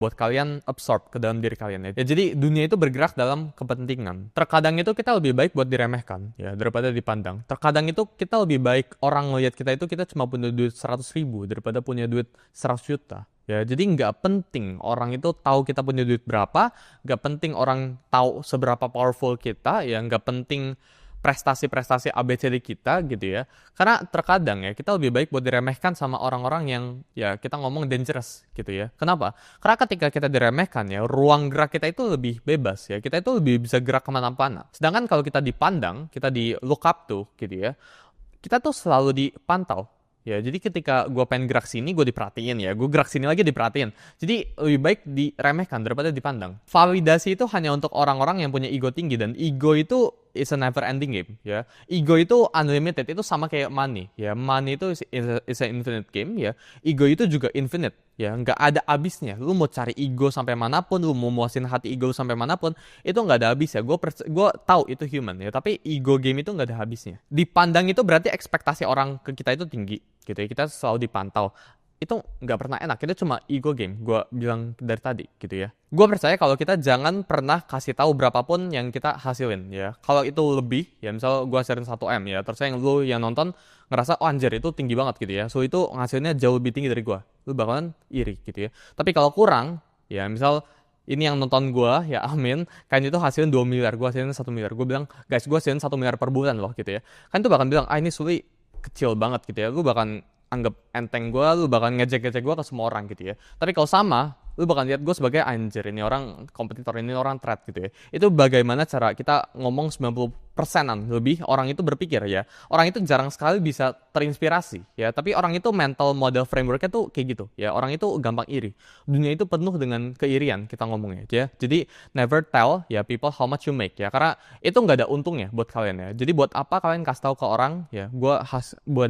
buat kalian absorb ke dalam diri kalian ya. Ya jadi dunia itu bergerak dalam kepentingan. Terkadang itu kita lebih baik buat diremehkan ya daripada dipandang. Terkadang itu kita lebih baik orang ngelihat kita itu kita cuma punya duit 100.000 daripada punya duit 100 juta. Ya, jadi nggak penting orang itu tahu kita punya duit berapa, nggak penting orang tahu seberapa powerful kita, ya nggak penting prestasi-prestasi ABCD kita gitu ya. Karena terkadang ya kita lebih baik buat diremehkan sama orang-orang yang ya kita ngomong dangerous gitu ya. Kenapa? Karena ketika kita diremehkan ya ruang gerak kita itu lebih bebas ya. Kita itu lebih bisa gerak kemana-mana. Sedangkan kalau kita dipandang, kita di look up tuh gitu ya. Kita tuh selalu dipantau. Ya, jadi ketika gue pengen gerak sini, gue diperhatiin ya. Gue gerak sini lagi diperhatiin. Jadi lebih baik diremehkan daripada dipandang. Validasi itu hanya untuk orang-orang yang punya ego tinggi. Dan ego itu is a never ending game ya. Ego itu unlimited, itu sama kayak money ya. Money itu is a infinite game ya. Ego itu juga infinite ya, nggak ada habisnya. Lu mau cari ego sampai manapun, lu mau muasin hati ego sampai manapun, itu nggak ada habis ya. Gue tahu itu human ya, tapi ego game itu nggak ada habisnya. Dipandang itu berarti ekspektasi orang ke kita itu tinggi gitu ya. Kita selalu dipantau. Itu nggak pernah enak, itu cuma ego game, gue bilang dari tadi gitu ya. Gue percaya kalau kita jangan pernah kasih tahu berapapun yang kita hasilin ya. Kalau itu lebih ya, misal gue sharing 1M ya, terus lu yang nonton ngerasa oh anjir itu tinggi banget gitu ya, so itu hasilnya jauh lebih tinggi dari gue, lu bakalan iri gitu ya. Tapi kalau kurang ya, misal ini yang nonton gue ya amin, kan itu hasilnya 2 miliar, gue hasilnya 1 miliar, gue bilang guys gue hasilnya 1 miliar per bulan loh gitu ya. Kan tuh bahkan bilang ini Suli kecil banget gitu ya, lu bahkan anggap enteng gue, lu bakal ngejek-ngejek gue ke semua orang gitu ya. Tapi kalau sama, lu bakal lihat gue sebagai anjir, ini orang kompetitor, ini orang threat gitu ya. Itu bagaimana cara kita ngomong 90%an lebih orang itu berpikir ya. Orang itu jarang sekali bisa terinspirasi ya, tapi orang itu mental model frameworknya tuh kayak gitu ya. Orang itu gampang iri. Dunia itu penuh dengan keirian kita ngomongnya ya. Jadi never tell ya people how much you make ya, karena itu nggak ada untungnya buat kalian ya. Jadi buat apa kalian kasih tahu ke orang ya, buat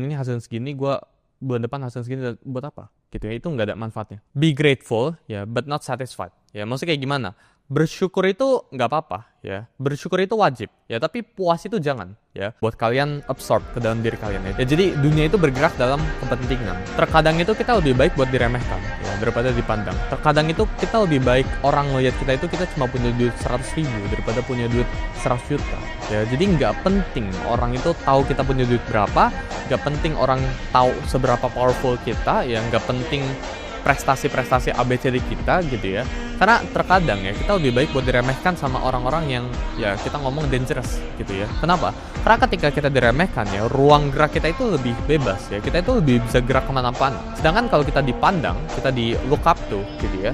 ini hasil segini, gue bulan depan hasil segini, buat apa gitu ya. Itu nggak ada manfaatnya. Be grateful ya, but not satisfied ya. Maksudnya kayak gimana? Bersyukur itu nggak apa-apa ya, bersyukur itu wajib ya, tapi puas itu jangan ya. Buat kalian absorb ke dalam diri kalian ya. Jadi dunia itu bergerak dalam kepentingan. Terkadang itu kita lebih baik buat diremehkan ya daripada dipandang. Terkadang itu kita lebih baik orang ngelihat kita itu kita cuma punya duit 100.000 daripada punya duit 100 juta ya. Jadi nggak penting orang itu tahu kita punya duit berapa, nggak penting orang tahu seberapa powerful kita ya, nggak penting prestasi-prestasi ABCD kita gitu ya. Karena terkadang ya kita lebih baik buat diremehkan sama orang-orang yang ya kita ngomong dangerous gitu ya. Kenapa? Karena ketika kita diremehkan ya ruang gerak kita itu lebih bebas ya. Kita itu lebih bisa gerak kemana-mana. Sedangkan kalau kita dipandang, kita di look up tuh gitu ya,